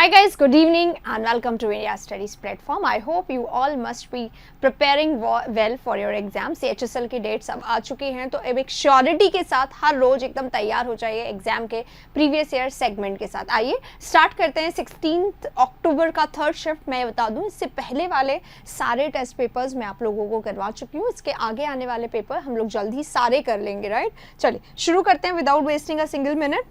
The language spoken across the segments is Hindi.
Hi guys, good evening and welcome to India Studies platform. I hope you all must be preparing well for your exams. HSL की डेट्स अब आ चुकी हैं तो अब एक श्योरिटी के साथ हर रोज एकदम तैयार हो जाइए एग्जाम के प्रीवियस ईयर सेगमेंट के साथ। आइए स्टार्ट करते हैं। 16 अक्टूबर का थर्ड शिफ्ट मैं बता दूं, इससे पहले वाले सारे टेस्ट पेपर्स मैं आप लोगों को करवा चुकी हूँ। इसके आगे आने वाले पेपर हम लोग जल्द ही सारे कर लेंगे, राइट। चलिए शुरू करते हैं without wasting a single minute.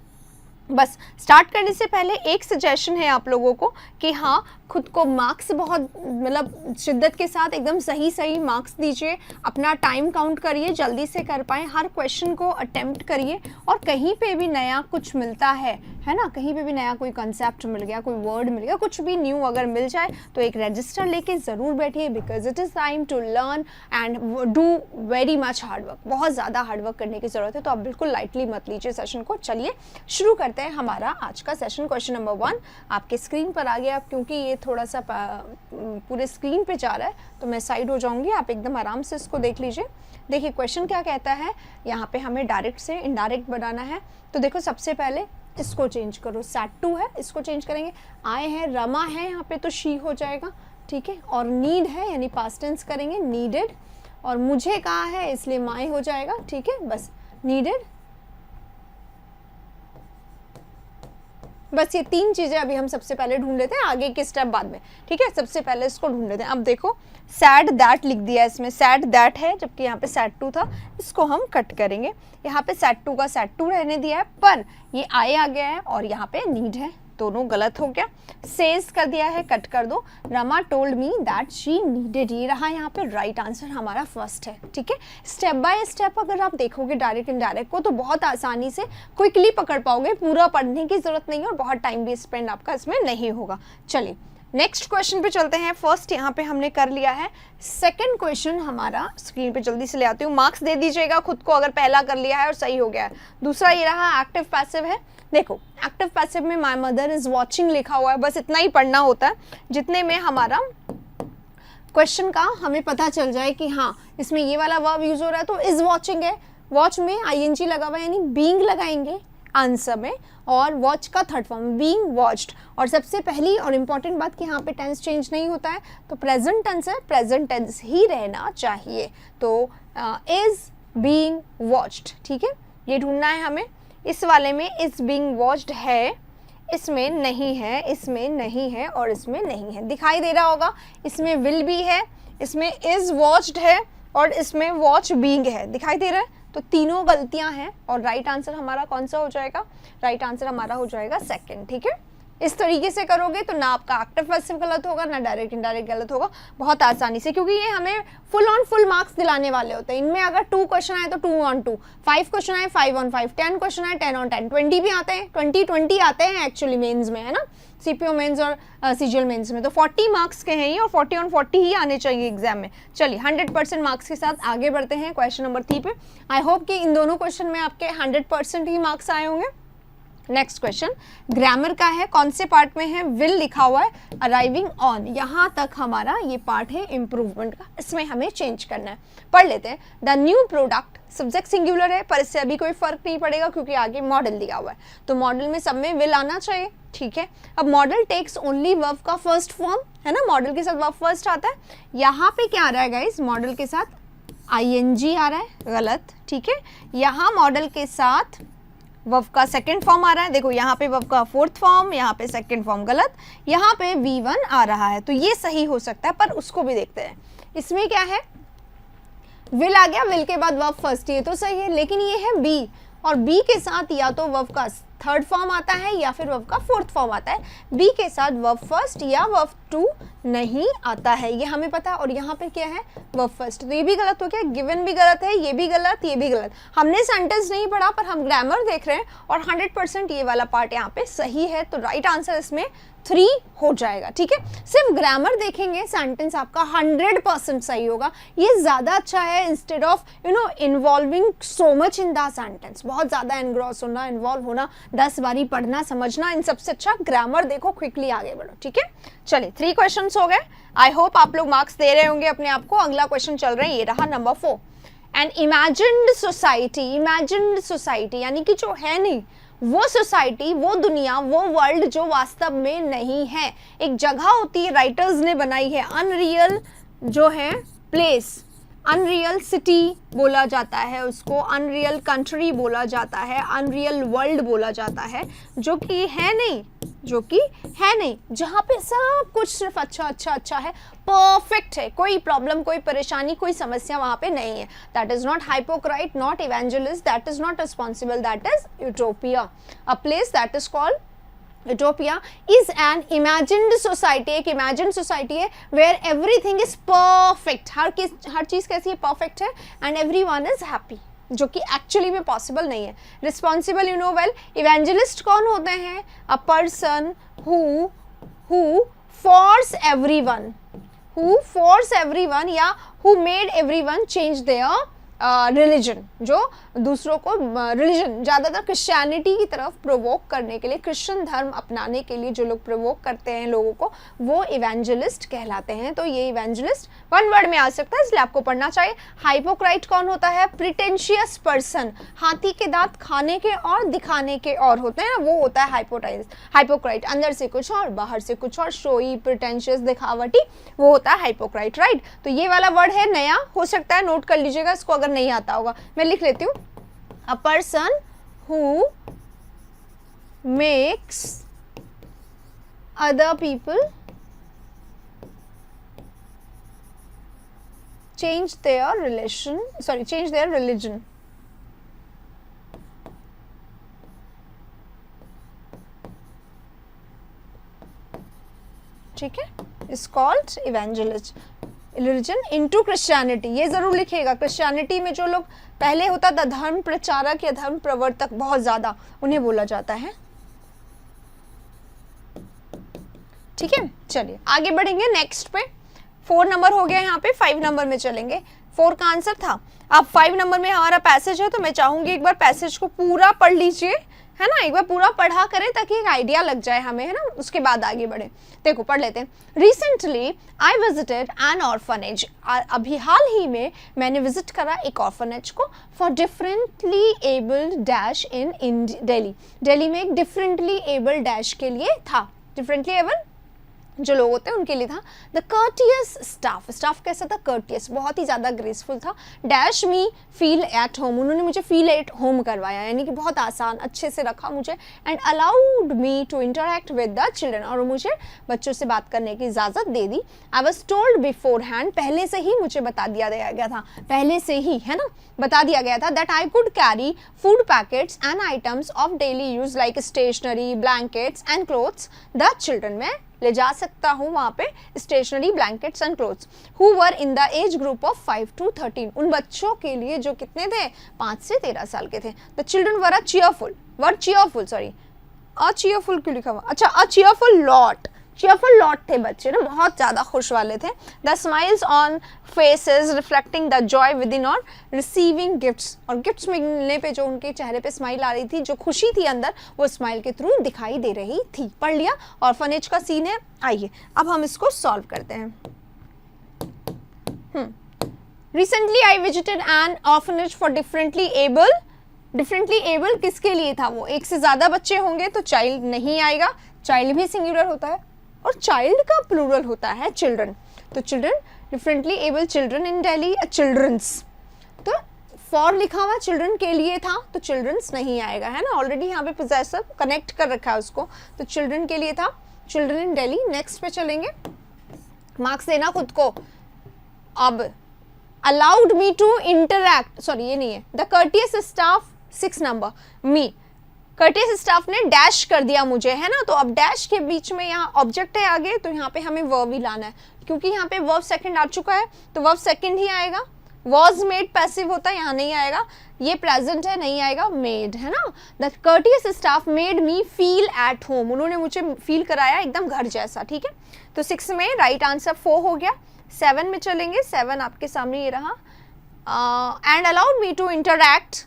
बस स्टार्ट करने से पहले एक सजेशन है आप लोगों को कि हाँ, खुद को मार्क्स बहुत मतलब शिद्दत के साथ एकदम सही मार्क्स दीजिए। अपना टाइम काउंट करिए, जल्दी से कर पाएँ। हर क्वेश्चन को अटेम्प्ट करिए और कहीं पे भी नया कुछ मिलता है ना, कहीं पे भी नया कोई कंसेप्ट मिल गया, कोई वर्ड मिल गया, कुछ भी न्यू अगर मिल जाए तो एक रजिस्टर लेके ज़रूर बैठिए, because it is time to learn and do very much hard work. बहुत ज़्यादा हार्ड वर्क करने की ज़रूरत है, तो आप बिल्कुल लाइटली मत लीजिए सेशन को। चलिए शुरू करते हैं हमारा आज का सेशन। क्वेश्चन नंबर 1 आपके स्क्रीन पर आ गया। अब क्योंकि ये थोड़ा सा पूरे स्क्रीन पे जा रहा है तो मैं साइड हो जाऊंगी, आप एकदम आराम से इसको देख लीजिए। देखिए क्वेश्चन क्या कहता है, यहाँ पे हमें डायरेक्ट से इनडायरेक्ट बनाना है। तो देखो सबसे पहले इसको चेंज करो, सैट टू है इसको चेंज करेंगे। आए हैं, रमा है यहाँ पे तो शी हो जाएगा, ठीक है। और नीड है यानी पास्ट टेंस करेंगे नीडेड, और मुझे कहा है इसलिए माई हो जाएगा, ठीक है। बस नीडेड, बस ये तीन चीज़ें अभी हम सबसे पहले ढूंढ लेते हैं, आगे के स्टेप बाद में, ठीक है। सबसे पहले इसको ढूंढ लेते हैं। अब देखो सैड दैट लिख दिया इसमें, सैड दैट है जबकि यहाँ पे सैड टू था, इसको हम कट करेंगे। यहाँ पे सैड टू का सैड टू रहने दिया है, पर ये आए आ गया है और यहाँ पे नीड है, दोनों गलत हो गया। सेज कर दिया है, कट कर दो। Rama told me that she needed, ये रहा यहाँ पे राइट आंसर हमारा फर्स्ट है, ठीक है। स्टेप बाय स्टेप अगर आप देखोगे डायरेक्ट इनडायरेक्ट को तो बहुत आसानी से क्विकली पकड़ पाओगे, पूरा पढ़ने की जरूरत नहीं है और बहुत टाइम भी स्पेंड आपका इसमें नहीं होगा। चलिए नेक्स्ट क्वेश्चन पे चलते हैं। फर्स्ट यहाँ पे हमने कर लिया है। सेकंड क्वेश्चन हमारा स्क्रीन पे जल्दी से ले आती हूँ, मार्क्स दे दीजिएगा खुद को अगर पहला कर लिया है और सही हो गया है। दूसरा ये रहा एक्टिव पैसिव है। देखो एक्टिव पैसिव में माय मदर इज वॉचिंग लिखा हुआ है, बस इतना ही पढ़ना होता है जितने में हमारा क्वेश्चन का हमें पता चल जाए कि हाँ इसमें ये वाला वर्ब यूज हो रहा है तो इज वॉचिंग है। वॉच में आईएनजी लगा हुआ है यानी बीइंग लगाएंगे आंसर में, और वॉच का थर्ड फॉर्म बीइंग वॉच्ड। और सबसे पहली और इम्पॉर्टेंट बात कि यहाँ पे टेंस चेंज नहीं होता है, तो प्रेजेंट टेंस है, प्रेजेंट टेंस ही रहना चाहिए। तो इज बीइंग वॉच्ड, ठीक है, ये ढूंढना है हमें। इस वाले में इज बीइंग वॉच्ड है, इसमें नहीं है, इसमें नहीं है और इसमें नहीं है। दिखाई दे रहा होगा, इसमें विल बी है, इसमें इज वॉच्ड है और इसमें वॉच बीइंग है, दिखाई दे रहा है। तो तीनों गलतियां हैं और राइट आंसर हमारा कौन सा हो जाएगा? राइट आंसर हमारा हो जाएगा सेकंड, ठीक है। इस तरीके से करोगे तो ना आपका एक्टिव पैसिव गलत होगा, ना डायरेक्ट इनडायरेक्ट गलत होगा, बहुत आसानी से, क्योंकि ये हमें फुल ऑन फुल मार्क्स दिलाने वाले होते हैं। इनमें अगर 2 क्वेश्चन आए तो 2 on 2, 5 क्वेश्चन आए 5 on 5, 10 क्वेश्चन आए 10 on 10, 20 भी आते हैं, 20 आते हैं एक्चुअली मेंस में, है ना, सीपीओ मेंस और सीजीएल मेंस में। तो 40 मार्क्स के हैं ये और 40 on 40 ही आने चाहिए एग्जाम में। चलिए 100% मार्क्स के साथ आगे बढ़ते हैं क्वेश्चन नंबर 3 पे। आई होप कि इन दोनों क्वेश्चन में आपके 100% ही मार्क्स आए होंगे। नेक्स्ट क्वेश्चन ग्रामर का है। कौन से पार्ट में है? विल लिखा हुआ है, अराइविंग ऑन, यहाँ तक हमारा ये पार्ट है इम्प्रूवमेंट का, इसमें हमें चेंज करना है। पढ़ लेते हैं। The new product, subject singular है पर इससे अभी कोई फर्क नहीं पड़ेगा क्योंकि आगे मॉडल दिया हुआ है, तो मॉडल में सब में विल आना चाहिए, ठीक है। अब मॉडल टेक्स ओनली वर्ब का फर्स्ट फॉर्म, है ना, मॉडल के साथ वर्ब फर्स्ट आता है। यहाँ पे क्या आ रहा है गाइस? मॉडल के साथ आईएनजी आ रहा है, गलत, ठीक है। यहाँ मॉडल के साथ वर्ब का सेकंड फॉर्म आ रहा है, देखो यहाँ पे वर्ब का फोर्थ फॉर्म, यहाँ पे सेकंड फॉर्म गलत, यहाँ पे V1 आ रहा है, तो ये सही हो सकता है, पर उसको भी देखते हैं। इसमें क्या है? विल आ गया, विल के बाद वर्ब फर्स्ट, ये तो सही है, लेकिन ये है बी, और बी के साथ या तो वर्ब का थर्ड फॉर्म आता है या फिर वर्ब का फोर्थ फॉर्म आता है। बी के साथ वर्ब फर्स्ट या वर्ब टू नहीं आता है, ये हमें पता है। और यहाँ पे क्या है? वर्ब फर्स्ट, तो ये भी गलत हो गया। गिवन भी गलत है, ये भी गलत, ये भी गलत। हमने सेंटेंस नहीं पढ़ा पर हम ग्रामर देख रहे हैं और 100% ये वाला पार्ट यहाँ पे सही है, तो राइट आंसर इसमें 3 हो जाएगा, ठीक है। सिर्फ ग्रामर देखेंगे सेंटेंस आपका 100% सही होगा, ये ज़्यादा अच्छा है instead of involving so much in the sentence. बहुत ज़्यादा एनग्रॉस होना, इन्वॉल्व होना, 10 बारी पढ़ना समझना, इन सबसे अच्छा ग्रामर देखो, क्विकली आगे बढ़ो, ठीक है। चलिए 3 क्वेश्चंस हो गए। आई होप आप लोग मार्क्स दे रहे होंगे अपने आप को। अगला क्वेश्चन चल रहा है, ये रहा number 4। An imagined society, imagined society यानी कि जो है नहीं वो सोसाइटी, वो दुनिया, वो वर्ल्ड जो वास्तव में नहीं है। एक जगह होती है, राइटर्स ने बनाई है, अनरियल जो है प्लेस, अनरियल सिटी बोला जाता है उसको, अनरियल कंट्री बोला जाता है, अनरियल वर्ल्ड बोला जाता है, जो कि है नहीं, जो कि है नहीं, जहाँ पे सब कुछ सिर्फ अच्छा अच्छा अच्छा है, परफेक्ट है, कोई प्रॉब्लम, कोई परेशानी, कोई समस्या वहाँ पे नहीं है। That is not hypocrite, not evangelist, that is not responsible, that is utopia. A place that is called utopia is an imagined society, एक इमेजिन्ड सोसाइटी है वेयर एवरीथिंग इज परफेक्ट, हर चीज कैसी है, परफेक्ट है, एंड एवरीवन इज हैप्पी, जो कि एक्चुअली में पॉसिबल नहीं है। Responsible you know well, evangelist कौन होते हैं? A person who force everyone, या who made everyone change their religion, जो दूसरों को रिलीजन, ज़्यादातर क्रिश्चियनिटी की तरफ प्रोवोक करने के लिए, क्रिश्चियन धर्म अपनाने के लिए जो लोग प्रोवोक करते हैं लोगों को, वो इवेंजलिस्ट कहलाते हैं। तो ये इवेंजलिस्ट वन वर्ड में आ सकता है, इसलिए आपको पढ़ना चाहिए। हाइपोक्राइट कौन होता है? प्रिटेंशियस पर्सन, हाथी के दांत खाने के और दिखाने के और होते हैं ना, वो होता है हाइपोक्राइट, अंदर से कुछ और बाहर से कुछ और, शोई, प्रिटेंशियस, दिखावटी, वो होता है हाइपोक्राइट, राइट। तो ये वाला वर्ड है नया, हो सकता है नोट कर लीजिएगा इसको अगर नहीं आता होगा, मैं लिख लेती हूँ। A person who makes other people change their religion. ठीक है, is called evangelist. Religion into Christianity, ये जरूर लिखिएगा। क्रिश्चियनिटी में जो लोग पहले होता था धर्म प्रचारक या धर्म प्रवर्तक, बहुत ज्यादा उन्हें बोला जाता है। ठीक है, चलिए आगे बढ़ेंगे नेक्स्ट पे। 4 नंबर हो गया यहाँ पे, 5 नंबर में चलेंगे। 4 का आंसर था। अब 5 नंबर में हमारा पैसेज है, तो मैं चाहूंगी एक बार पैसेज को पूरा पढ़ लीजिए, है ना, एक बार पूरा पढ़ा करें ताकि एक आइडिया लग जाए हमें, है ना, उसके बाद आगे बढ़े। देखो पढ़ लेते हैं। Recently I visited N orphanage, अभी हाल ही में मैंने विजिट करा एक ऑर्फनेज को, for differently abled dash in Delhi. Delhi में एक डिफरेंटली एबल्ड डैश के लिए था, डिफरेंटली एबल्ड जो लोग होते हैं उनके लिए था। द कर्टियस स्टाफ कैसा था? कर्टियस, बहुत ही ज़्यादा ग्रेसफुल था। Dash me feel at home, उन्होंने मुझे फील एट होम करवाया, यानी कि बहुत आसान, अच्छे से रखा मुझे। And allowed me to interact with the children, और मुझे बच्चों से बात करने की इजाज़त दे दी। I was told beforehand, पहले से ही मुझे बता दिया गया था, पहले से ही, है ना, बता दिया गया था, that I could carry food packets and items of daily use like stationery, blankets and clothes the children, में ले जा सकता हूँ वहाँ पे stationery, blankets and clothes, who were in the age group of 5 to 13, उन बच्चों के लिए जो कितने थे, 5 से 13 साल के थे। The children were a cheerful क्यों लिखा हुआ? अच्छा, अ चीयरफुल लॉट थे बच्चे ना, बहुत ज़्यादा खुश वाले थे। The smiles on faces reflecting the Joy with in और रिसीविंग गिफ्ट्स, और गिफ्ट्स मिलने पे जो उनके चेहरे पे स्माइल आ रही थी, जो खुशी थी अंदर, वो स्माइल के थ्रू दिखाई दे रही थी। पढ़ लिया, ऑर्फनेज का सीन है। आइए अब हम इसको सॉल्व करते हैं। Recently I visited N orphanage for differently able किसके लिए था? वो एक से ज़्यादा बच्चे होंगे तो चाइल्ड नहीं आएगा, चाइल्ड भी सिंगुलर होता है और चाइल्ड का प्लूरल होता है चिल्ड्रन। तो children, differently able children in Delhi, childrens, तो फॉर लिखा हुआ चिल्ड्रन के लिए था तो चिल्ड्रंस नहीं आएगा, है ना, ऑलरेडी यहाँ पे पोजेसिव कनेक्ट कर रखा है उसको, तो चिल्ड्रन के लिए था, चिल्ड्रन इन दिल्ली। नेक्स्ट पे चलेंगे, मार्क्स देना खुद को। अब allowed me to interact, sorry ये नहीं है, the courteous staff 6 number, me, courteous staff ने डैश कर दिया मुझे, है ना, तो अब डैश के बीच में यहाँ ऑब्जेक्ट है आगे, तो यहाँ पे हमें वर्ब ही लाना है, क्योंकि यहाँ पे वर्ब सेकंड आ चुका है तो वर्ब सेकंड ही आएगा। वॉज मेड पैसिव होता है, यहाँ नहीं आएगा, ये प्रेजेंट है, नहीं आएगा, मेड, है ना। The courteous staff made me feel at home, उन्होंने मुझे फील कराया एकदम घर जैसा, ठीक है। तो 6 में राइट आंसर 4 हो गया। 7 में चलेंगे, 7 आपके सामने ये रहा। And allowed me to interact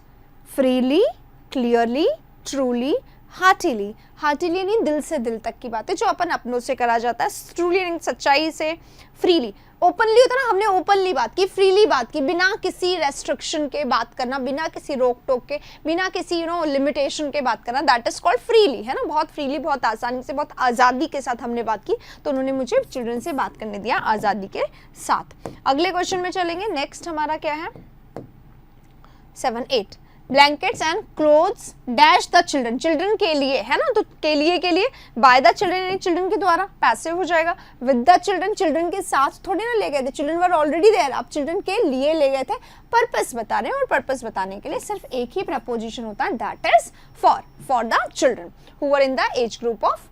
freely, clearly, truly, heartily, heartily यानी दिल से दिल तक की बातें जो अपन अपनों से करा जाता है, ट्रूली यानी सच्चाई से, फ्रीली ओपनली होता ना, हमने ओपनली बात की, फ्रीली बात की, बिना किसी रेस्ट्रिक्शन के बात करना, बिना किसी रोक टोक के, बिना किसी लिमिटेशन के बात करना, दैट इज कॉल्ड फ्रीली, है ना। बहुत फ्रीली, बहुत आसानी से, बहुत आज़ादी के साथ हमने बात की, तो उन्होंने मुझे चिल्ड्रन से बात करने दिया आज़ादी के साथ। अगले क्वेश्चन में चलेंगे। नेक्स्ट हमारा क्या है 7-8 blankets and clothes dash the children, children के लिए, है ना। तो के लिए बाय द चिल्ड्रन यानी चिल्ड्रन के द्वारा, पैसिव हो जाएगा। विद द चिल्ड्रन, चिल्ड्रन के साथ थोड़ी ना ले गए थे, चिल्ड्रन वर ऑलरेडी देयर, आप चिल्ड्रन के लिए ले गए थे। पर्पस बता रहे हैं, और पर्पस बताने के लिए सिर्फ एक ही प्रपोजिशन होता है, that is for the children who were in the age group of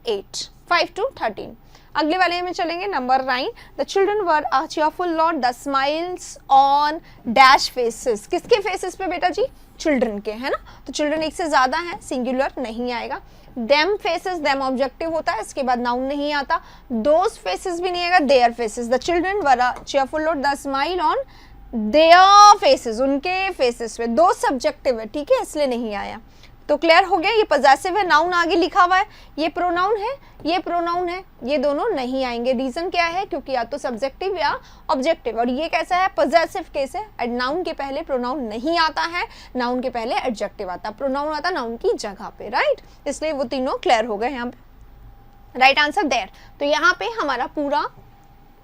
5 to 13। अगले वाले में चलेंगे number 9। The children were a cheerful lot, the smiles on dash faces, किसके फेसेस पे बेटा जी, चिल्ड्रन के, है ना। तो चिल्ड्रन एक से ज्यादा है, सिंगुलर नहीं आएगा। देम फेसेस, देम ऑब्जेक्टिव होता है, इसके बाद नाउन नहीं आता। दोज फेसेस भी नहीं आएगा, their faces. The children were a cheerful lot, the smile on their faces, उनके फेसेस पे। दो सब्जेक्टिव है, ठीक है, इसलिए नहीं आया। तो क्लियर हो गया, ये पॉजेसिव है, नाउन आगे लिखा हुआ है, ये प्रोनाउन है, ये प्रोनाउन है, ये दोनों नहीं आएंगे। रीजन क्या है, क्योंकि या तो सब्जेक्टिव या ऑब्जेक्टिव, और ये कैसा है, पॉजेसिव केस है। नाउन के पहले प्रोनाउन नहीं आता है, नाउन के पहले एडजेक्टिव आता है, प्रोनाउन आता नाउन की जगह पे, राइट। इसलिए वो तीनों क्लियर हो गए यहाँ पे। Right answer there. तो यहाँ पे हमारा पूरा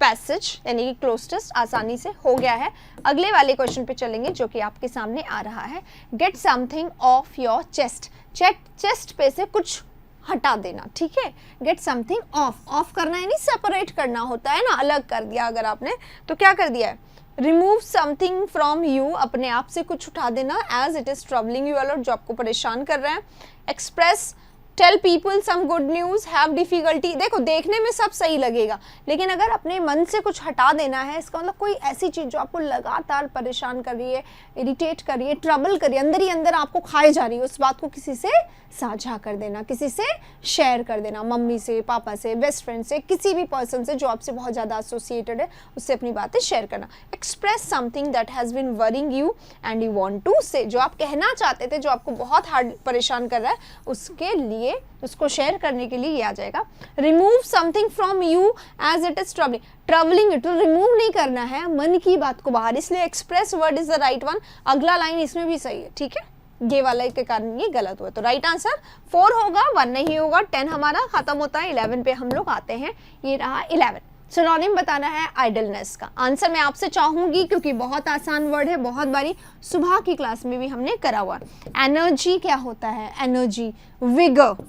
पैसेज यानी कि क्लोज टेस्ट आसानी से हो गया है। अगले वाले क्वेश्चन पे चलेंगे जो कि आपके सामने आ रहा है। Get something of your chest, chest पे से कुछ हटा देना, ठीक है। गेट समथिंग ऑफ करना यानी सेपरेट करना होता है ना, अलग कर दिया अगर आपने, तो क्या कर दिया है, रिमूव समथिंग फ्रॉम यू, अपने आप से कुछ उठा देना, as it is troubling you a lot, जो आपको परेशान कर रहा है। Express, tell people some good news, have difficulty. देखो देखने में सब सही लगेगा, लेकिन अगर अपने मन से कुछ हटा देना है, इसका मतलब कोई ऐसी चीज जो आपको लगातार परेशान कर रही है, इरिटेट कर रही है, ट्रबल कर रही है, अंदर ही अंदर आपको खाए जा रही है, उस बात को किसी से साझा कर देना, किसी से शेयर कर देना, मम्मी से, पापा से, बेस्ट फ्रेंड से, किसी भी पर्सन से जो आपसे बहुत ज़्यादा एसोसिएटेड है, उससे अपनी बातें शेयर करना। Express something that has been worrying you and you want to say, जो आप कहना चाहते थे, जो आपको बहुत हार्ड परेशान कर रहा है, उसके लिए, उसको शेयर करने के लिए ये आ जाएगा। Remove something from you as it is troubling, troubling it, remove नहीं करना है मन की बात को बाहर, इसलिए express word is the right one. अगला लाइन इसमें भी सही है, ठीक है, ये वाला के कारण ये गलत हुआ, तो राइट आंसर 4 होगा, 1 नहीं होगा। 10 हमारा खत्म होता है, 11 पे हम लोग आते हैं, ये रहा 11। सिनोनिम बताना है आइडलनेस का। आंसर मैं आपसे चाहूंगी, क्योंकि बहुत आसान वर्ड है, बहुत बारी सुबह की क्लास में भी हमने करा हुआ। एनर्जी क्या होता है, एनर्जी विगर,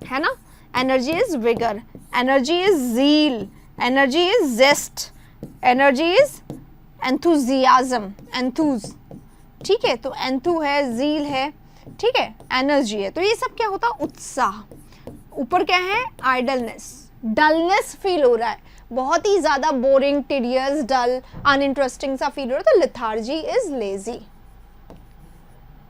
है ना, energy is vigour, energy is zeal, energy is zest, energy is enthusiasm, enthuse, ठीक है। तो एंथु है, ज़ील है, ठीक है, एनर्जी है, तो ये सब क्या होता है, उत्साह। ऊपर क्या है, आइडलनेस, डलनेस फील हो रहा है, बहुत ही ज्यादा बोरिंग, टीडियस, डल, अनइंटरेस्टिंग सा फील हो रहा है, तो लेथार्जी इज लेजी,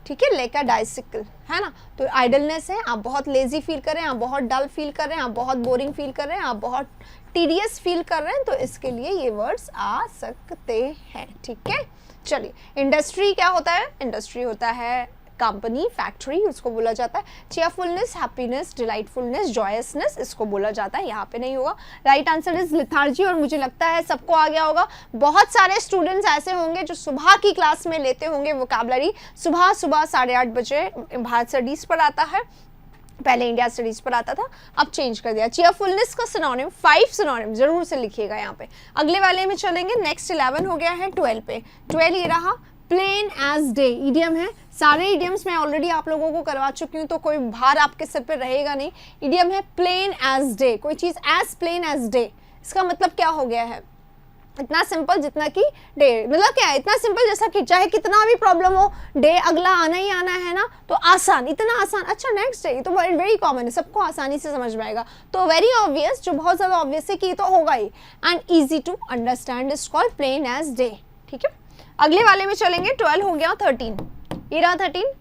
ठीक है, लेका डाइसिकल, है ना। तो आइडलनेस है, आप बहुत लेजी फील कर रहे हैं, आप बहुत डल फील कर रहे हैं, आप बहुत बोरिंग फील कर रहे हैं, आप बहुत टीडियस फील कर रहे हैं, तो इसके लिए ये वर्ड्स आ सकते हैं, ठीक है। चलिए, इंडस्ट्री क्या होता है, इंडस्ट्री होता है कंपनी, फैक्ट्री, उसको बोला जाता है। चेयरफुलनेस, हैप्पीनेस, डिलाइटफुलनेस, जॉयसनेस, इसको बोला जाता है, यहाँ पे नहीं होगा। राइट आंसर इज लेथार्जी, और मुझे लगता है सबको आ गया होगा। बहुत सारे स्टूडेंट्स ऐसे होंगे जो सुबह की क्लास में लेते होंगे वोकैबुलरी, सुबह 8:30 बजे भारत स्टडीज पर आता है, पहले इंडिया स्टडीज पर आता था, अब चेंज कर दिया। चीयरफुलनेस का सिनोनिम, 5 सिनोनिम जरूर से लिखिएगा यहाँ पे। अगले वाले में चलेंगे, नेक्स्ट 11 हो गया है 12 पे। 12 ये रहा, प्लेन एज डे, इडियम है। सारे इडियम्स मैं ऑलरेडी आप लोगों को करवा चुकी हूँ, तो कोई भार आपके सिर पे रहेगा नहीं। इडियम है प्लेन एज डे, कोई चीज एज प्लेन एज डे, इसका मतलब क्या हो गया है, इतना सिंपल जितना कि डे, मतलब क्या है, इतना सिंपल जैसा कि चाहे कितना भी प्रॉब्लम हो, डे अगला आना ही आना है ना, तो आसान, इतना आसान। अच्छा नेक्स्ट डे, ये तो वेरी कॉमन है, सबको आसानी से समझ में आएगा, तो वेरी ऑब्वियस, जो बहुत ज्यादा ऑब्वियस है कि ये तो होगा ही, and easy to understand is called plain as day, ठीक है। अगले वाले में चलेंगे, 12 हो गया, 13 ये रहा 13।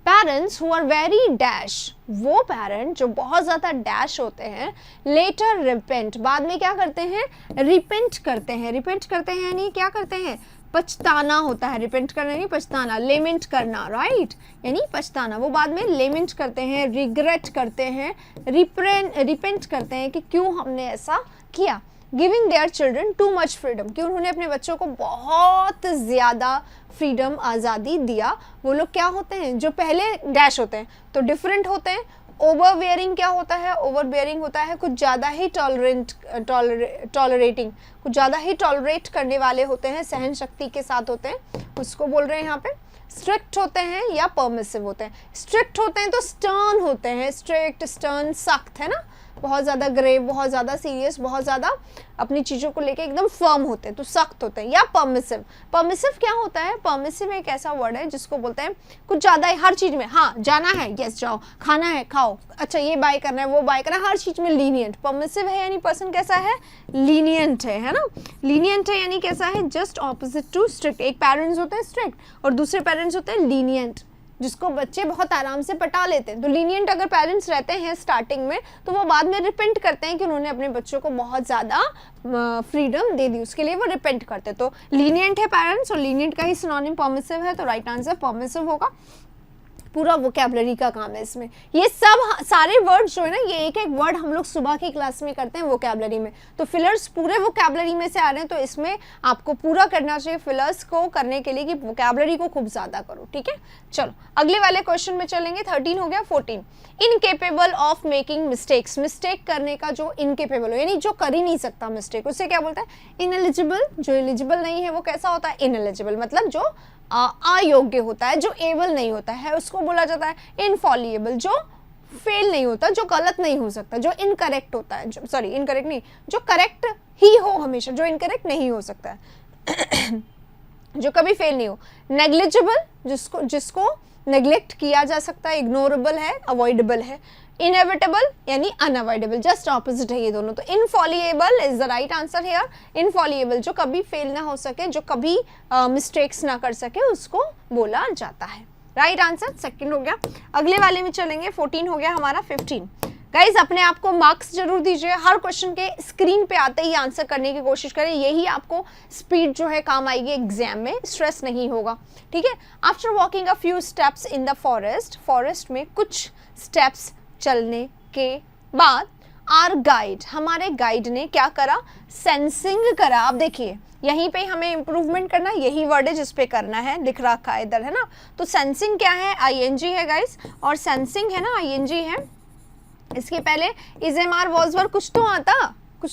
Parents who are very dash, वो पेरेंट जो बहुत ज्यादा डैश होते हैं, लेटर रिपेंट, बाद में क्या करते हैं, रिपेंट करते हैं। रिपेंट करते हैं यानी क्या करते हैं, पछताना होता है, रिपेंट करना नहीं पछताना, लेमेंट करना, राइट, यानी पछताना। वो बाद में लेमेंट करते हैं, रिग्रेट करते हैं, रिपेंट करते हैं कि क्यों हमने ऐसा किया। Giving their children too much freedom, कि उन्होंने अपने बच्चों को बहुत ज़्यादा फ्रीडम, आज़ादी दिया। वो लोग क्या होते हैं, जो पहले डैश होते हैं तो डिफरेंट होते हैं। ओवर बेयरिंग क्या होता है, ओवर बेयरिंग होता है कुछ ज़्यादा ही टॉलरेटिंग, कुछ ज़्यादा ही टॉलरेट करने वाले होते हैं, सहन शक्ति के साथ होते हैं, उसको बोल रहे हैं यहाँ पे। स्ट्रिक्ट होते हैं या परमिसिव होते हैं। स्ट्रिक्ट होते हैं तो स्टर्न होते हैं, स्ट्रिक्ट, स्टर्न, सख्त, है ना, बहुत ज़्यादा ग्रेव, बहुत ज़्यादा सीरियस, बहुत ज़्यादा अपनी चीज़ों को लेके एकदम फर्म होते हैं, तो सख्त होते हैं। या परमिसिव, परमिसिव क्या होता है, परमिसिव एक ऐसा वर्ड है जिसको बोलते हैं कुछ ज़्यादा हर चीज़ में, हाँ जाना है यस जाओ, खाना है खाओ, अच्छा ये बाय करना है वो बाय करना है, हर चीज़ में लीनियंट। परमिसिव है यानी पर्सन कैसा है, लीनियंट है ना। लीनियंट है यानी कैसा है, जस्ट ऑपोजिट टू स्ट्रिक्ट। एक पेरेंट्स होते हैं स्ट्रिक्ट और दूसरे पेरेंट्स होते हैं लीनियंट, जिसको बच्चे बहुत आराम से पटा लेते हैं। तो लीनियंट अगर पेरेंट्स रहते हैं स्टार्टिंग में तो वो बाद में रिपेंट करते हैं कि उन्होंने अपने बच्चों को बहुत ज़्यादा फ्रीडम दे दी, उसके लिए वो रिपेंट करते हैं। तो लीनियंट है पेरेंट्स और लीनियंट का ही सिनोनिम परमिसिव है, तो राइट आंसर परमिसिव होगा। पूरा वोकैबुलरी का काम है इसमें। ये सब सारे वर्ड्स जो है ना, ये एक एक वर्ड हम लोग सुबह की क्लास में करते हैं वोकैबुलरी में, तो फिलर्स पूरे वोकैबुलरी में से आ रहे हैं, तो इसमें आपको पूरा करना चाहिए फिलर्स को करने के लिए कि वोकैबुलरी को खूब ज़्यादा करो, ठीक है। चलो अगले वाले क्वेश्चन में चलेंगे। 13 हो गया। 14, incapable of making mistakes, mistake करने का जो इनकेपेबल हो यानी जो कर ही नहीं सकता मिस्टेक, उससे क्या बोलता है, इनएलिजिबल। जो एलिजिबल नहीं है वो कैसा होता है, इनएलिजिबल, मतलब जो अयोग्य होता है, जो एबल नहीं होता है उसको बोला जाता है इनफॉलिएबल, जो फेल नहीं होता, जो गलत नहीं हो सकता, जो इनकरेक्ट होता है, जो सॉरी इनकरेक्ट नहीं, जो करेक्ट ही हो हमेशा, जो इनकरेक्ट नहीं हो सकता है जो कभी फेल नहीं हो। नेग्लिजिबल, जिसको नेग्लेक्ट किया जा सकता है, इग्नोरेबल है, अवॉइडेबल है। इनएविटेबल यानी अनअवॉइडेबल, जस्ट ऑपोजिट है ये दोनों। तो infallible is the right answer here. Infallible जो कभी फेल ना हो सके, जो कभी मिस्टेक्स ना कर सके, उसको बोला जाता है। राइट आंसर सेकंड हो गया। अगले वाले में चलेंगे। 14 हो गया हमारा। 15 गाइज अपने आप को मार्क्स जरूर दीजिए, हर क्वेश्चन के स्क्रीन पे आते ही आंसर करने की कोशिश करें, यही आपको स्पीड जो है काम आएगी एग्जाम में, स्ट्रेस नहीं होगा, ठीक है। After walking a few steps in the forest, forest में कुछ स्टेप्स चलने के बाद आर गाइड, हमारे गाइड ने क्या करा, सेंसिंग करा। अब देखिए यहीं पे हमें इम्प्रूवमेंट करना, यही वर्ड है जिस पे करना है, लिख रखा है इधर, है ना। तो सेंसिंग क्या है, आईएनजी है गाइस, और सेंसिंग है ना, आईएनजी है। इसके पहले is am are was were कुछ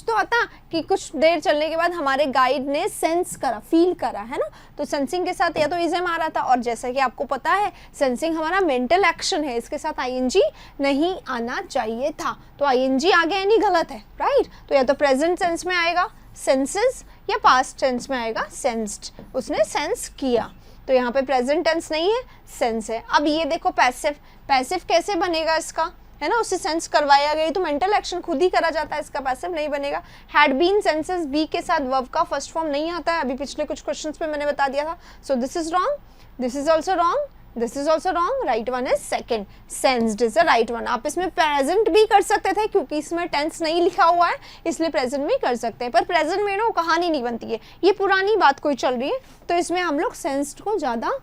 तो आता कि कुछ देर चलने के बाद हमारे गाइड ने सेंस करा, फील करा, है ना। तो सेंसिंग के साथ या तो इज एम आर आता, और जैसा कि आपको पता है सेंसिंग हमारा मेंटल एक्शन है, इसके साथ आईएनजी नहीं आना चाहिए था, तो आईएनजी आ गया यानी गलत है, राइट। तो या तो प्रेजेंट टेंस में आएगा सेंसेस, या पास्ट टेंस में आएगा सेंस्ड, उसने सेंस किया। तो यहाँ पे प्रेजेंट टेंस नहीं है, सेंस है। अब ये देखो पैसिव, पैसिव कैसे बनेगा इसका, है ना, उससे सेंस करवाया गया, तो मेंटल एक्शन खुद ही करा जाता है, इसका पैसिव नहीं बनेगा। हैड बीन सेंसेस, बी के साथ वर्ब का फर्स्ट फॉर्म नहीं आता है, अभी पिछले कुछ क्वेश्चंस पे मैंने बता दिया था। So this is wrong, this is also wrong, this is also wrong, right one is second, sensed is the right one. आप इसमें प्रेजेंट भी कर सकते थे, क्योंकि इसमें टेंस नहीं लिखा हुआ है इसलिए प्रेजेंट भी कर सकते हैं, पर प्रेजेंट में ना कहानी नहीं बनती है, ये पुरानी बात कोई चल रही है, तो इसमें हम लोग सेंस्ड को ज़्यादा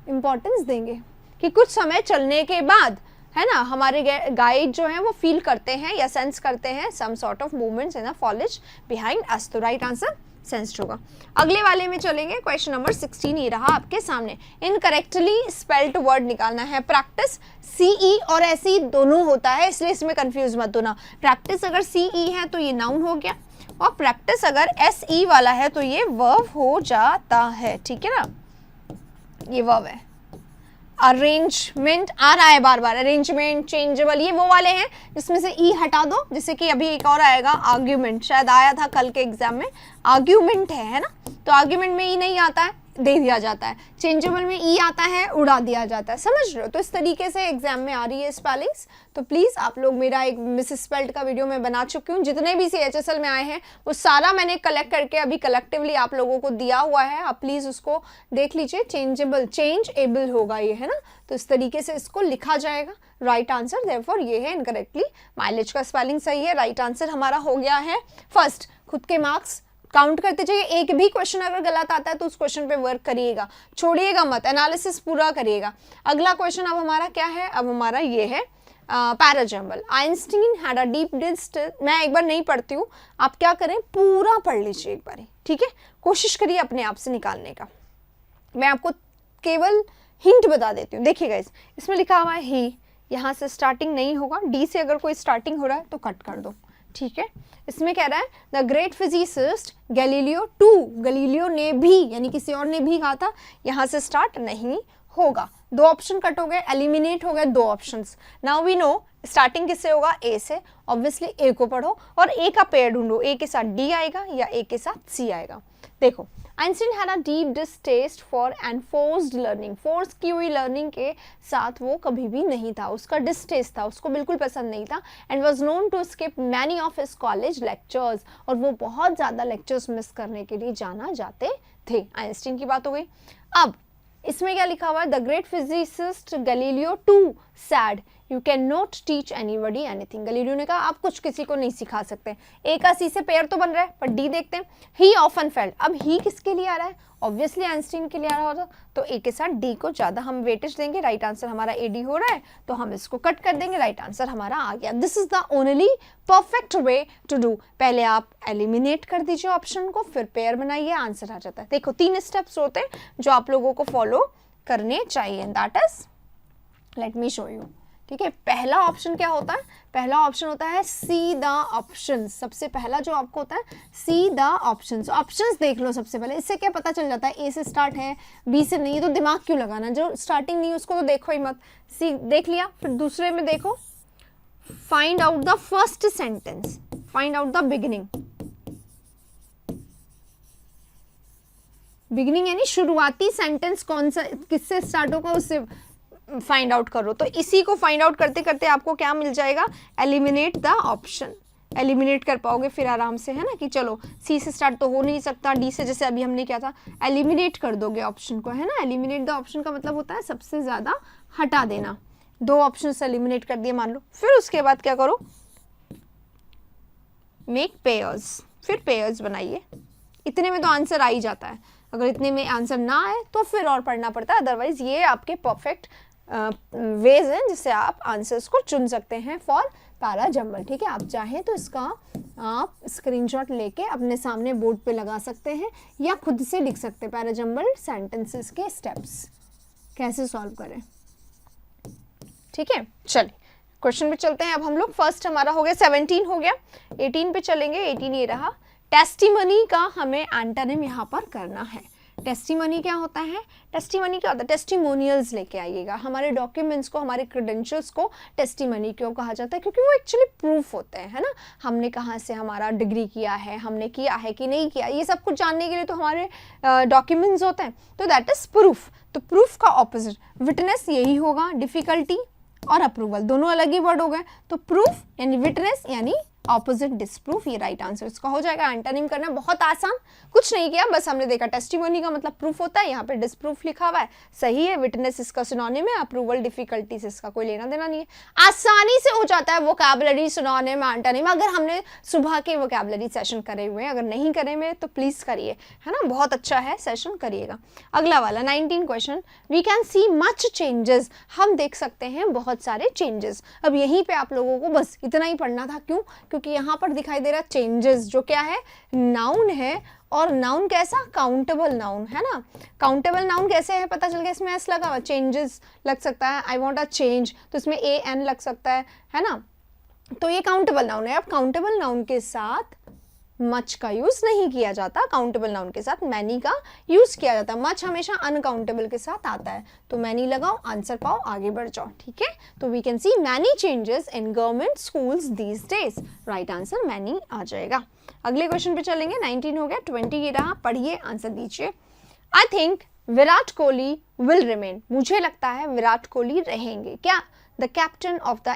इंपॉर्टेंस देंगे कि कुछ समय चलने के बाद, है ना, हमारे गाइड जो है वो फील करते हैं या सेंस करते हैं some sort of movements in the foliage behind us, तो राइट आंसर सेंस्ड होगा। अगले वाले में चलेंगे। क्वेश्चन नंबर 16 ये रहा आपके सामने। इनकरेक्टली स्पेल्ड वर्ड निकालना है। प्रैक्टिस सीई और एसई दोनों होता है, इसलिए इसमें कंफ्यूज मत होना। प्रैक्टिस अगर सीई है तो ये नाउन हो गया, और प्रैक्टिस अगर एसई वाला है तो ये वर्ब हो जाता है, ठीक है ना, ये वर्ब है। अरेंजमेंट आ रहा है बार बार, अरेंजमेंट, चेंजेबल, ये वो वाले हैं जिसमें से ई हटा दो, जैसे कि अभी एक और आएगा आर्ग्यूमेंट, शायद आया था कल के एग्जाम में, आर्ग्यूमेंट है ना, तो आर्ग्यूमेंट में ई नहीं आता है, दे दिया जाता है। चेंजेबल में ई आता है, उड़ा दिया जाता है, समझ रहे हो। तो इस तरीके से एग्जाम में आ रही है स्पेलिंग्स, तो प्लीज़ आप लोग, मेरा एक मिस स्पेल्ड का वीडियो मैं बना चुकी हूँ, जितने भी CHSL में आए हैं वो सारा मैंने कलेक्ट करके अभी कलेक्टिवली आप लोगों को दिया हुआ है, आप प्लीज़ उसको देख लीजिए। चेंजेबल, चेंज एबल होगा ये, है ना, तो इस तरीके से इसको लिखा जाएगा। राइट आंसर देयरफॉर ये है इनकरेक्टली, माइलेज का स्पेलिंग सही है, राइट आंसर हमारा हो गया है फर्स्ट। खुद के मार्क्स काउंट करते जाइए, एक भी क्वेश्चन अगर गलत आता है तो उस क्वेश्चन पे वर्क करिएगा, छोड़िएगा मत, एनालिसिस पूरा करिएगा। अगला क्वेश्चन अब हमारा क्या है, अब हमारा ये है parajumble. Einstein had a deep distaste, मैं एक बार नहीं पढ़ती हूँ, आप क्या करें पूरा पढ़ लीजिए एक बार, ठीक है, कोशिश करिए अपने आप से निकालने का। मैं आपको केवल हिंट बता देती हूँ। देखिए गाइस, इसमें लिखा हुआ है ही, यहाँ से स्टार्टिंग नहीं होगा, डी से अगर कोई स्टार्टिंग हो रहा है तो कट कर दो, ठीक है। इसमें कह रहा है the great physicist Galileo too, Galileo ने भी, यानी किसी और ने भी कहा था, यहाँ से स्टार्ट नहीं होगा। दो ऑप्शन कट हो गए, एलिमिनेट हो गए दो options. Now we know starting किससे होगा, ए से, ऑब्वियसली ए को पढ़ो और ए का पेयर ढूंढो, ए के साथ डी आएगा या ए के साथ सी आएगा। देखो, Einstein had a deep distaste for enforced learning, force की हुई लर्निंग के साथ वो कभी भी नहीं था, उसका डिस्टेस्ट था, उसको बिल्कुल पसंद नहीं था। And was known to skip many of his college lectures, और वो बहुत ज़्यादा लेक्चर्स मिस करने के लिए जाना जाते थे। आइंस्टीन की बात हो गई। अब इसमें क्या लिखा हुआ है, the great physicist Galileo too said you can not teach anybody anything. Galileo ने कहा आप कुछ किसी को नहीं सिखा सकते। ए का सी से पेयर तो बन रहा है, पर डी देखते हैं। ही ऑफन फेल्ट, अब ही किसके लिए आ रहा है, ऑब्वियसली आइंस्टीन के लिए आ रहा होता, तो ए के साथ डी को ज़्यादा हम वेटेज देंगे। राइट आंसर हमारा ए डी हो रहा है, तो हम इसको कट कर देंगे, राइट आंसर हमारा आ गया। This is the only perfect way to do. पहले आप एलिमिनेट कर दीजिए ऑप्शन को, फिर पेयर बनाइए, आंसर आ जाता है। देखो 3 स्टेप्स होते हैं जो आप लोगों को फॉलो करने चाहिए, that is, let me show you, ठीक है। पहला ऑप्शन क्या होता है, पहला ऑप्शन होता है सी द ऑप्शंस। सबसे पहला जो आपको होता है सी द ऑप्शंस, ऑप्शंस देख लो सबसे पहले। इससे क्या पता चल जाता है ए से स्टार्ट है बी से नहीं, तो दिमाग क्यों लगाना, जो स्टार्टिंग नहीं उसको तो देखो ही मत। सी देख लिया, फिर दूसरे में देखो, find out the first sentence, find out the beginning. Beginning यानी शुरुआती सेंटेंस कौन सा, किससे स्टार्ट होगा उससे फाइंड आउट करो। तो इसी को फाइंड आउट करते करते आपको क्या मिल जाएगा, एलिमिनेट द ऑप्शन। एलिमिनेट कर पाओगे फिर आराम से, है ना, कि चलो सी से स्टार्ट तो हो नहीं सकता, डी से जैसे अभी हमने किया था, एलिमिनेट कर दोगे ऑप्शन को, है ना। एलिमिनेट द ऑप्शन का मतलब होता है सबसे ज्यादा हटा देना। 2 ऑप्शन से एलिमिनेट कर दिए मान लो, फिर उसके बाद क्या करो, मेक पेयर्स, फिर पेयर्स बनाइए। इतने में तो आंसर आ ही जाता है, अगर इतने में आंसर ना आए तो फिर और पढ़ना पड़ता है। अदरवाइज ये आपके परफेक्ट वेज हैं जिससे आप आंसर्स को चुन सकते हैं फॉर पैराजम्बल, ठीक है। आप चाहें तो इसका आप स्क्रीनशॉट लेके अपने सामने बोर्ड पे लगा सकते हैं या खुद से लिख सकते हैं पैराजम्बल सेंटेंसेस के स्टेप्स कैसे सॉल्व करें, ठीक है। चलिए क्वेश्चन पे चलते हैं अब हम लोग। फर्स्ट हमारा हो गया 17 हो गया, 18 पे चलेंगे। 18 ये रहा, टेस्टिमनी का हमें एंटोनिम यहाँ पर करना है। टेस्टिमनी क्या होता है, टेस्टिमनी क्या होता है, टेस्टिमोनियल्स लेके आइएगा। हमारे डॉक्यूमेंट्स को, हमारे क्रेडेंशियल्स को टेस्टिमनी क्यों कहा जाता है, क्योंकि वो एक्चुअली प्रूफ होते हैं, है ना। हमने कहाँ से हमारा डिग्री किया है, हमने किया है कि नहीं किया, ये सब कुछ जानने के लिए तो हमारे डॉक्यूमेंट्स होते हैं, तो दैट इज प्रूफ। तो प्रूफ का ऑपोजिट विटनेस यही होगा, डिफिकल्टी और अप्रूवल दोनों अलग ही वर्ड हो गए। तो प्रूफ यानी विटनेस यानी ऑपोजिट डिसप्रूफ, ये राइट आंसर इसका हो जाएगा। एंटोनिम करना बहुत आसान, कुछ नहीं किया, बस हमने देखा टेस्टिमोनी का मतलब प्रूफ होता है, यहाँ पे डिसप्रूफ लिखा हुआ है, सही है। विटनेस इसका सिनोनिम है, अप्रूवल डिफिकल्टी से इसका कोई लेना देना नहीं है। आसानी से हो जाता है वोकैबुलरी, सिनोनिम, एंटोनिम, अगर हमने सुबह के वोकैबुलरी सेशन करे हुए हैं। अगर नहीं करे हुए तो प्लीज करिए, है ना, बहुत अच्छा है सेशन, करिएगा। अगला वाला 19 question, we can see much changes, हम देख सकते हैं बहुत सारे चेंजेस। अब यहीं पे आप लोगों को बस इतना ही पढ़ना था, क्यों, क्योंकि यहाँ पर दिखाई दे रहा चेंजेस, जो क्या है, नाउन है, और नाउन कैसा, काउंटेबल नाउन, है ना। काउंटेबल नाउन कैसे है पता चल गया, इसमें एस लगा हुआ, चेंजेस लग सकता है, आई वांट अ चेंज, तो इसमें ए एन लग सकता है ना। तो ये काउंटेबल नाउन है। अब काउंटेबल नाउन के साथ मच का यूज नहीं किया जाता, काउंटेबल नाउन के साथ मैनी का यूज किया जाता है। मच हमेशा अनकाउंटेबल के साथ आता है, तो मैनी लगाओ, आंसर पाओ, आगे बढ़ जाओ, ठीक है। तो we can see many changes in government schools these days, right answer many आ जाएगा। अगले क्वेश्चन पे चलेंगे, 19 हो गया, 20 ये रहा, पढ़िए, आंसर दीजिए। I think Virat Kohli will remain, मुझे लगता है विराट कोहली रहेंगे, क्या, the captain of the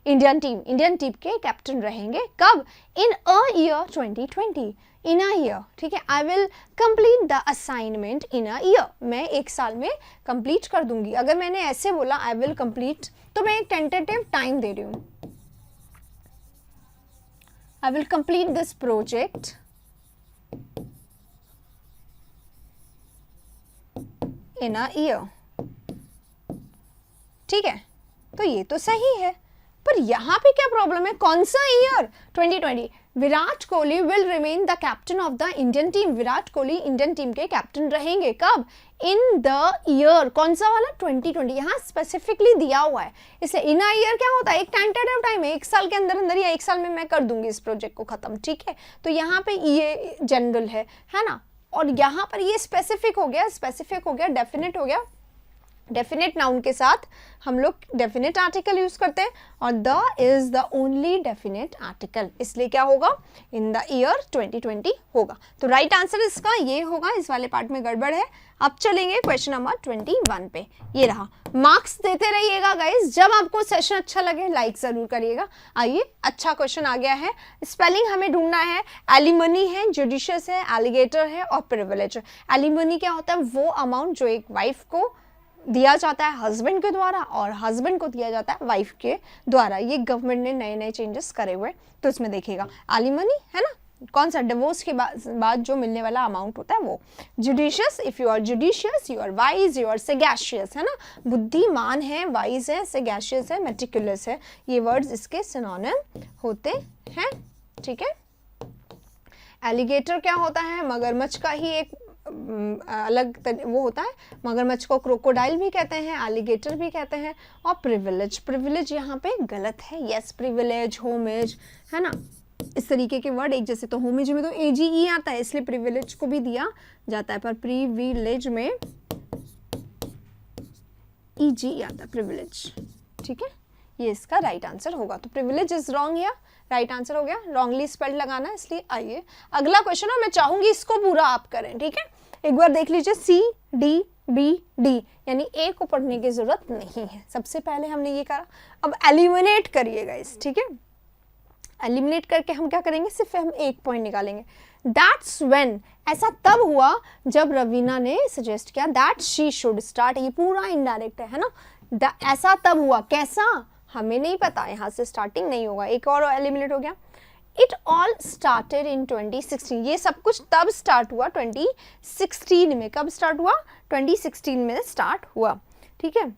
Indian team, Indian team के कैप्टन रहेंगे, कब, इन a year 2020, in a year, ठीक है। I will complete the assignment in a year, मैं एक साल में कंप्लीट कर दूंगी। अगर मैंने ऐसे बोला आई विल कंप्लीट, तो मैं एक टेंटेटिव टाइम दे रही हूँ, I will complete this project in a year, ठीक है। तो ये तो सही है। पर यहाँ पे क्या प्रॉब्लम है, कौन सा year, 2020। Virat Kohli will remain the captain of the Indian team. Virat Kohli Indian team के कैप्टन रहेंगे, कब, इन द ईयर, कौन सा वाला, 2020। यहाँ स्पेसिफिकली दिया हुआ है, इसलिए इन अ ईयर क्या होता है, एक टेंटेटिव टाइम है, एक साल के अंदर अंदर या एक साल में मैं कर दूंगी इस प्रोजेक्ट को खत्म, ठीक है। तो यहाँ पे ये जनरल है ना, और यहाँ पर ये स्पेसिफिक हो गया, डेफिनेट हो गया। डेफिनेट नाउन के साथ हम लोग डेफिनेट आर्टिकल यूज करते हैं, और the is the only definite article, इसलिए क्या होगा, इन द ईयर 2020 होगा। तो राइट आंसर इसका ये होगा, इस वाले पार्ट में गड़बड़ है। अब चलेंगे क्वेश्चन नंबर 21 पे। ये रहा, मार्क्स देते रहिएगा गाइस, जब आपको सेशन अच्छा लगे लाइक जरूर करिएगा। आइए, अच्छा क्वेश्चन आ गया है। स्पेलिंग हमें ढूंढना है, एलिमनी है, जुडिशियस है, एलिगेटर है और प्रिविलेज है। एलिमनी क्या होता है, वो अमाउंट जो एक वाइफ को दिया जाता है हस्बैंड के द्वारा, और हस्बैंड को दिया जाता है वाइफ के द्वारा। ये गवर्नमेंट ने नए नए चेंजेस करे हुए, तो इसमें देखिएगा एलिमनी है ना, कौन सा, डिवोर्स के बाद जो मिलने वाला अमाउंट होता है वो। Judicious, if you are judicious you are wise, you are sagacious, है ना, बुद्धिमान है, वाइज है, सेगैशियस है, मेटिकुलस है, ये वर्ड्स इसके सिनोनिम होते हैं, ठीक है। एलिगेटर क्या होता है, मगरमच्छ का ही एक अलग वो होता है, मगरमच्छ को क्रोकोडाइल भी कहते हैं, एलिगेटर भी कहते हैं। और प्रिविलेज यहाँ पे गलत है, यस, प्रिविलेज, होमेज, है ना, इस तरीके के वर्ड एक जैसे। तो होमेज में तो AGE आता है, इसलिए प्रिविलेज को भी दिया जाता है, पर प्रिविलेज में EGE आता है, प्रिविलेज, ठीक है। ये इसका राइट आंसर होगा। तो प्रिविलेज इज रॉन्ग, या राइट आंसर हो गया, रॉन्गली स्पेल्ड लगाना, इसलिए आइए अगला क्वेश्चन है, मैं चाहूंगी इसको पूरा आप करें, ठीक है। एक बार देख लीजिए, CDBD, यानी A को पढ़ने की जरूरत नहीं है, सबसे पहले हमने ये करा। अब एलिमिनेट करिएगा इस, ठीक है। एलिमिनेट करके हम क्या करेंगे, सिर्फ हम एक पॉइंट निकालेंगे। दैट्स व्हेन, ऐसा तब हुआ जब रवीना ने सजेस्ट किया दैट शी शुड स्टार्ट, ये पूरा इनडायरेक्ट है ना, ऐसा तब हुआ, कैसा हमें नहीं पता, यहाँ से स्टार्टिंग नहीं होगा। एक और एलिमिनेट हो गया, इट ऑल स्टार्टेड इन 2016, ये सब कुछ तब स्टार्ट हुआ 2016 में। कब स्टार्ट हुआ, 2016 में स्टार्ट हुआ, ठीक है।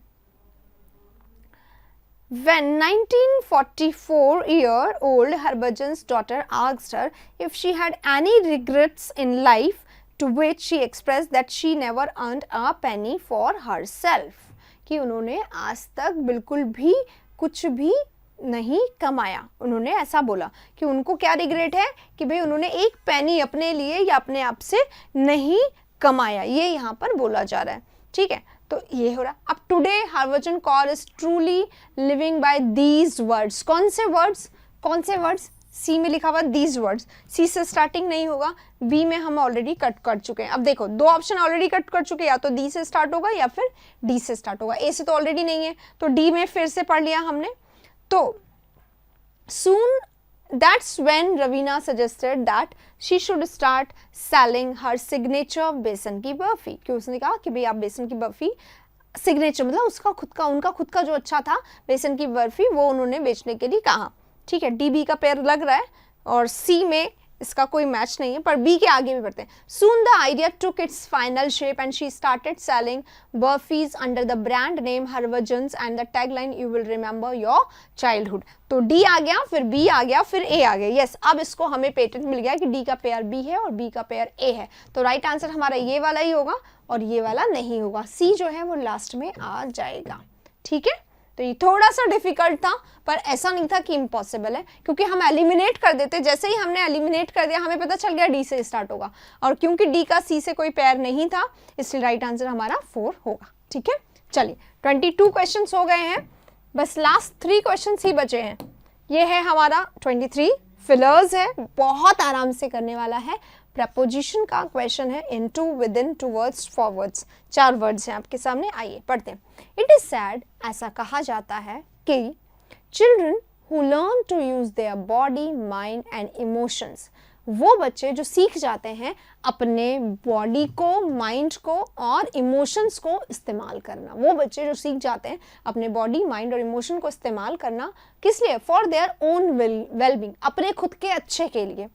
When 1944-year-old Harbhajan's daughter asked her if she had any regrets in life, to which she expressed that she never earned a penny for herself, कि उन्होंने आज तक बिल्कुल भी कुछ भी नहीं कमाया। उन्होंने ऐसा बोला कि उनको क्या रिग्रेट है कि भाई उन्होंने एक पेनी अपने लिए या अपने आप से नहीं कमाया, ये यहाँ पर बोला जा रहा है, ठीक है। तो ये हो रहा। अब today Harbhajan Kaur is truly living by these words, कौन से वर्ड्स, सी में लिखा हुआ दीज वर्ड्स, सी से स्टार्टिंग नहीं होगा, बी में हम ऑलरेडी कट कर चुके हैं। अब देखो दो ऑप्शन ऑलरेडी कट कर चुके हैं, या तो डी से स्टार्ट होगा या फिर डी से स्टार्ट होगा। ए से तो ऑलरेडी नहीं है, तो डी में फिर से पढ़ लिया हमने। तो soon that's when Ravina suggested that she should start selling her signature बेसन की बर्फी, क्यों उसने कहा कि भाई आप बेसन की बर्फी, सिग्नेचर मतलब उसका खुद का, उनका खुद का जो अच्छा था बेसन की बर्फी, वो उन्होंने बेचने के लिए कहा, ठीक है। डी बी का पेयर लग रहा है और सी में इसका कोई मैच नहीं है, पर बी के आगे भी बढ़ते हैं। Soon the idea took its final shape and she started selling burfis under the brand name Harbhajan's and the tagline you will remember your childhood। तो डी आ गया, फिर बी आ गया, फिर ए आ गया। यस, अब इसको हमें पेटेंट मिल गया कि डी का पेयर बी है और बी का पेयर ए है। तो राइट आंसर हमारा ये वाला ही होगा और ये वाला नहीं होगा, सी जो है वो लास्ट में आ जाएगा, ठीक है। तो ये थोड़ा सा डिफिकल्ट था, पर ऐसा नहीं था कि इम्पॉसिबल है, क्योंकि हम एलिमिनेट कर देते, जैसे ही हमने एलिमिनेट कर दिया हमें पता चल गया डी से स्टार्ट होगा, और क्योंकि डी का सी से कोई पेयर नहीं था इसलिए राइट आंसर हमारा 4 होगा, ठीक है। चलिए 22 क्वेश्चंस हो गए हैं, बस लास्ट 3 क्वेश्चंस ही बचे हैं। ये है हमारा 23 फिलर्स है, बहुत आराम से करने वाला है। प्रपोजिशन का क्वेश्चन है, into, with in, towards, forwards, 4 words हैं आपके सामने, आइए पढ़ते हैं। इट इज सैड, ऐसा कहा जाता है कि children who learn to use their body, mind and emotions, वो बच्चे जो सीख जाते हैं अपने बॉडी को, माइंड को और इमोशंस को इस्तेमाल करना, वो बच्चे जो सीख जाते हैं अपने बॉडी, माइंड और इमोशन को इस्तेमाल करना, किस लिए, फॉर देयर ओन वेलबींग, अपने खुद के अच्छे के लिए।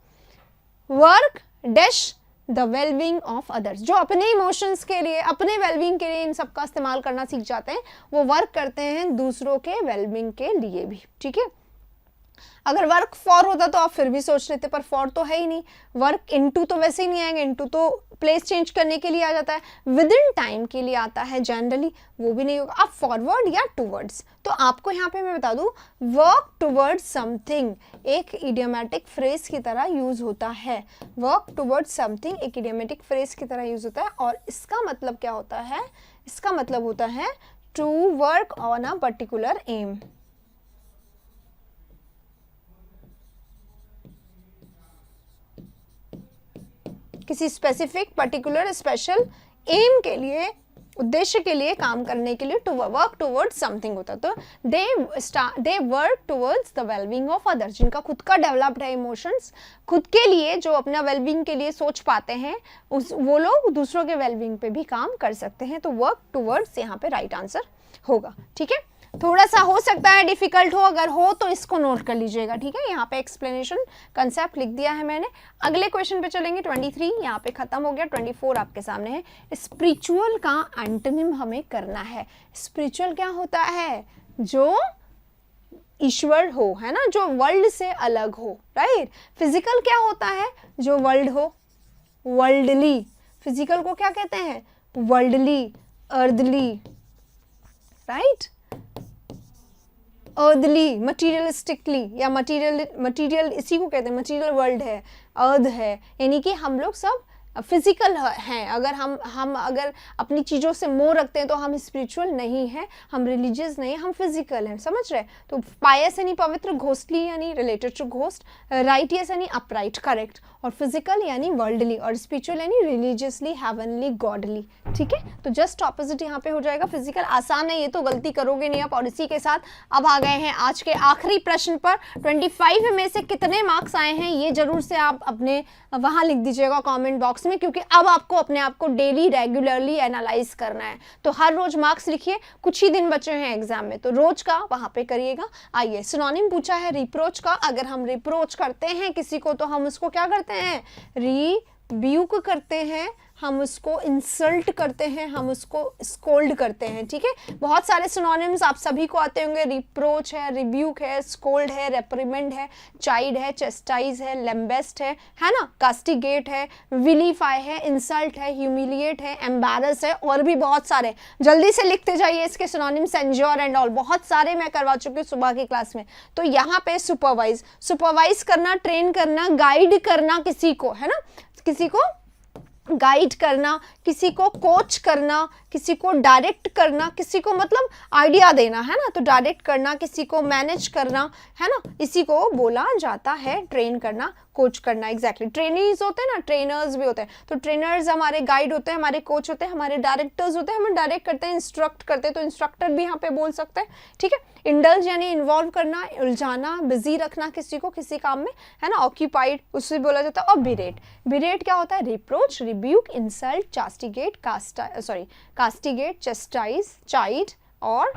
Work dash the wellbeing of others. जो अपने इमोशंस के लिए, अपने वेलबींग के लिए इन सब का इस्तेमाल करना सीख जाते हैं, वो वर्क करते हैं दूसरों के वेलबींग के लिए भी, ठीक है। अगर वर्क फॉर होता तो आप फिर भी सोच लेते, पर फॉर तो है ही नहीं। वर्क इनटू तो वैसे ही नहीं आएंगे, इनटू तो प्लेस चेंज करने के लिए आ जाता है, विद इन टाइम के लिए आता है जनरली, वो भी नहीं होगा। अब फॉरवर्ड या टूवर्ड्स, तो आपको यहाँ पे मैं बता दूं, वर्क टूवर्ड्स समथिंग एक इडियोमेटिक फ्रेज की तरह यूज होता है। वर्क टूवर्ड्स समथिंग एक इडियोमेटिक फ्रेज की तरह यूज होता है, और इसका मतलब क्या होता है? इसका मतलब होता है to work on a particular aim. किसी स्पेसिफिक पर्टिकुलर स्पेशल एम के लिए, उद्देश्य के लिए काम करने के लिए टू वर्क टूवर्ड्स समथिंग होता है। तो they work towards the wellbeing of others, जिनका खुद का डेवलप्ड है इमोशंस, खुद के लिए जो अपना वेलबींग के लिए सोच पाते हैं, वो लोग दूसरों के वेलबींग पे भी काम कर सकते हैं। तो वर्क टूवर्ड्स यहाँ पे राइट आंसर होगा, ठीक है। थोड़ा सा हो सकता है डिफिकल्ट हो, अगर हो तो इसको नोट कर लीजिएगा, ठीक है। यहाँ पे एक्सप्लेनेशन कंसेप्ट लिख दिया है मैंने। अगले क्वेश्चन पे चलेंगे। 23 यहाँ पे खत्म हो गया, 24 आपके सामने है। स्पिरिचुअल का एंटोनिम हमें करना है। स्पिरिचुअल क्या होता है? जो ईश्वर हो, है ना, जो वर्ल्ड से अलग हो, राइट। फिजिकल क्या होता है? जो वर्ल्ड हो, वर्ल्डली। फिजिकल को क्या कहते हैं? वर्ल्डली, अर्थली, राइट, अर्दली, मटीरियलिस्टिकली, या मटीरियल इसी को कहते हैं, मटीरियल वर्ल्ड है, अर्थ है, यानी कि हम लोग सब फिजिकल हैं। अगर हम अगर अपनी चीज़ों से मोह रखते हैं तो हम स्पिरिचुअल नहीं हैं, हम रिलीजियस नहीं, हम फिजिकल हैं, समझ रहे? तो पायस यानी पवित्र, घोस्टली यानी रिलेटेड टू घोस्ट, राइटियस यानी अपराइट, करेक्ट, और फिजिकल यानी वर्ल्डली, और स्पिरिचुअल यानी रिलीजियसली, हेवनली, गॉडली, ठीक है। तो जस्ट ऑपोजिट यहाँ पे हो जाएगा। फिजिकल आसान है, ये तो गलती करोगे नहीं आप। और इसी के साथ अब आ गए हैं आज के आखिरी प्रश्न पर। 25 में से कितने मार्क्स आए हैं ये जरूर से आप अपने वहां लिख दीजिएगा कमेंट बॉक्स में, क्योंकि अब आपको अपने आप को डेली रेगुलरली एनालाइज करना है। तो हर रोज मार्क्स लिखिए, कुछ ही दिन बचे हैं एग्जाम में, तो रोज का वहां पे करिएगा। आइए, सिनोनिम पूछा है रिप्रोच का। अगर हम रिप्रोच करते हैं किसी को तो हम उसको क्या करते हैं? रिब्यूक करते हैं, हम उसको इंसल्ट करते हैं, हम उसको स्कोल्ड करते हैं, ठीक है। बहुत सारे सिनोनिम्स आप सभी को आते होंगे। रिप्रोच है, रिब्यूक है, स्कोल्ड है, रेप्रिमेंड है, चाइड है, चेस्टाइज है, लेम्बेस्ट है ना, कास्टिगेट है, विलीफाई है, इंसल्ट है, ह्यूमिलिएट है, एम्बैरस है, और भी बहुत सारे। जल्दी से लिखते जाइए इसके सिनोनिम्स, एंज्योर एंड ऑल, बहुत सारे मैं करवा चुकी हूँ सुबह की क्लास में। तो यहाँ पे सुपरवाइज करना, ट्रेन करना, गाइड करना किसी को, है ना, किसी को गाइड करना, किसी को कोच करना, किसी को डायरेक्ट करना, किसी को मतलब आइडिया देना, है ना, तो डायरेक्ट करना, किसी को मैनेज करना, है ना, इसी को बोला जाता है ट्रेन करना, कोच करना। एग्जैक्टली, ट्रेनीज होते हैं ना, ट्रेनर्स भी होते हैं। तो ट्रेनर्स हमारे गाइड होते हैं, हमारे कोच होते हैं, हमारे डायरेक्टर्स होते हैं, हमें डायरेक्ट करते हैं, इंस्ट्रक्ट करते हैं, तो इंस्ट्रक्टर भी यहाँ पे बोल सकते हैं, ठीक है। इंडल्ज यानी इन्वॉल्व करना, उलझाना, बिजी रखना किसी को किसी काम में, है ना, ऑक्यूपाइड उससे बोला जाता है। और बिरेट क्या होता है? Reproach, rebuke, insult, castigate, chastise, child, और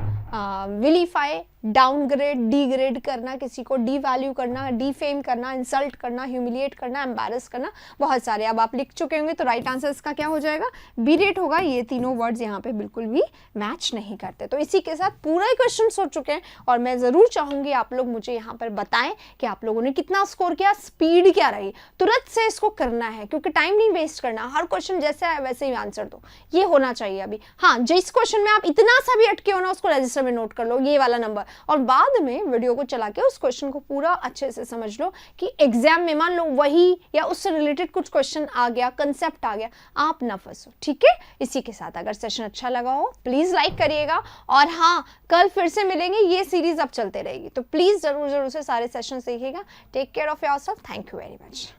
विलीफाई, डाउनग्रेड, डीग्रेड करना, किसी को डीवैल्यू करना, डीफेम करना, इंसल्ट करना, ह्यूमिलिएट करना, एम्बैरस करना, बहुत सारे अब आप लिख चुके होंगे। तो राइट आंसर इसका क्या हो जाएगा? बिरेट होगा। ये तीनों वर्ड्स यहाँ पे बिल्कुल भी मैच नहीं करते। तो इसी के साथ पूरा ही क्वेश्चन हो चुके हैं, और मैं ज़रूर चाहूँगी आप लोग मुझे यहाँ पर बताएं कि आप लोगों ने कितना स्कोर किया, स्पीड क्या रही। तुरंत से इसको करना है, क्योंकि टाइम नहीं वेस्ट करना। हर क्वेश्चन जैसे है वैसे ही आंसर दो, ये होना चाहिए अभी। हाँ, जिस क्वेश्चन में आप इतना सा भी अटके हो ना, उसको रजिस्टर में नोट कर लो, ये वाला नंबर, और बाद में वीडियो को चला के उस क्वेश्चन को पूरा अच्छे से समझ लो कि एग्जाम में मान लो वही या उससे रिलेटेड कुछ क्वेश्चन आ गया, कंसेप्ट आ गया, आप ना फंसो, ठीक है। इसी के साथ अगर सेशन अच्छा लगा हो प्लीज लाइक करिएगा, और हाँ, कल फिर से मिलेंगे, ये सीरीज अब चलते रहेगी, तो प्लीज जरूर से सारे सेशन देखिएगा। Take care of yourself, thank you very much.